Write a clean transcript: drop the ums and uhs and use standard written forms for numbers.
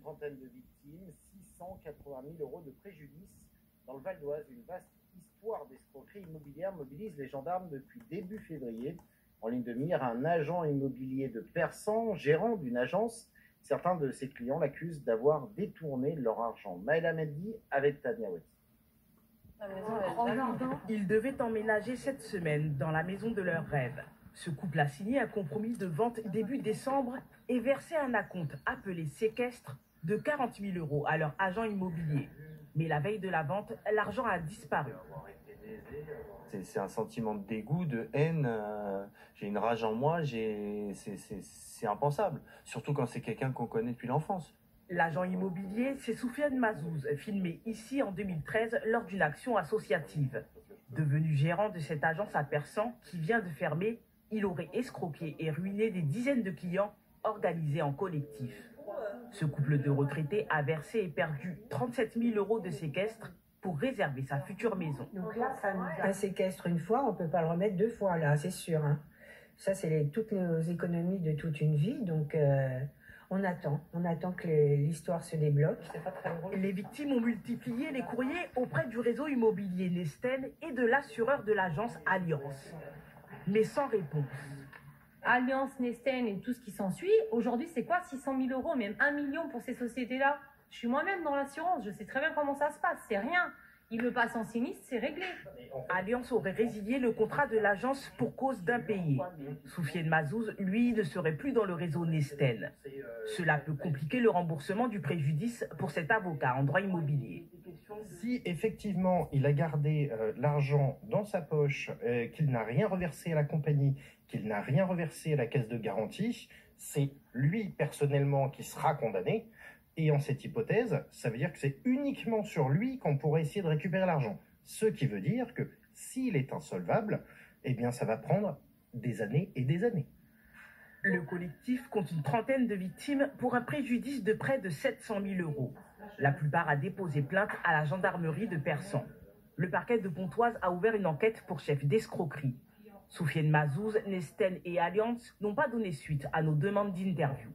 trentaine de victimes, 680 000 euros de préjudice. Dans le Val d'Oise, une vaste histoire d'escroquerie immobilière mobilise les gendarmes depuis début février. En ligne de mire, un agent immobilier de Persan, gérant d'une agence. Certains de ses clients l'accusent d'avoir détourné leur argent. Maëla Mendy avec Tania Wati. Ils devaient emménager cette semaine dans la maison de leurs rêves. Ce couple a signé un compromis de vente début décembre et versé un acompte appelé séquestre de 40 000 euros à leur agent immobilier. Mais la veille de la vente, l'argent a disparu. C'est un sentiment de dégoût, de haine. J'ai une rage en moi. C'est impensable. Surtout quand c'est quelqu'un qu'on connaît depuis l'enfance. L'agent immobilier, c'est Soufiane Mazouz, filmé ici en 2013 lors d'une action associative. Devenu gérant de cette agence à Persan qui vient de fermer, il aurait escroqué et ruiné des dizaines de clients organisés en collectif. Ce couple de retraités a versé et perdu 37 000 euros de séquestre pour réserver sa future maison. Donc là, un séquestre une fois, on ne peut pas le remettre deux fois, là, c'est sûr. Hein. Ça, c'est toutes nos économies de toute une vie, donc on attend que l'histoire se débloque. C'est pas très drôle. Les victimes ont multiplié les courriers auprès du réseau immobilier Nesten et de l'assureur de l'agence Alliance, mais sans réponse. Alliance, Nesten et tout ce qui s'ensuit, aujourd'hui c'est quoi 600 000 euros, même 1 million pour ces sociétés-là? Je suis moi-même dans l'assurance, je sais très bien comment ça se passe, c'est rien. Ils le passent en sinistre, c'est réglé. Alliance aurait résilié le contrat de l'agence pour cause d'impayé. Soufiane Mazouz, lui, ne serait plus dans le réseau Nesten. Cela peut compliquer le remboursement du préjudice pour cet avocat en droit immobilier. Si effectivement il a gardé l'argent dans sa poche, qu'il n'a rien reversé à la compagnie, qu'il n'a rien reversé à la caisse de garantie, c'est lui personnellement qui sera condamné. Et en cette hypothèse, ça veut dire que c'est uniquement sur lui qu'on pourrait essayer de récupérer l'argent. Ce qui veut dire que s'il est insolvable, eh bien ça va prendre des années et des années. Le collectif compte une trentaine de victimes pour un préjudice de près de 700 000 euros. La plupart a déposé plainte à la gendarmerie de Persan. Le parquet de Pontoise a ouvert une enquête pour chef d'escroquerie. Soufiane Mazouz, Nesten et Alliance n'ont pas donné suite à nos demandes d'interview.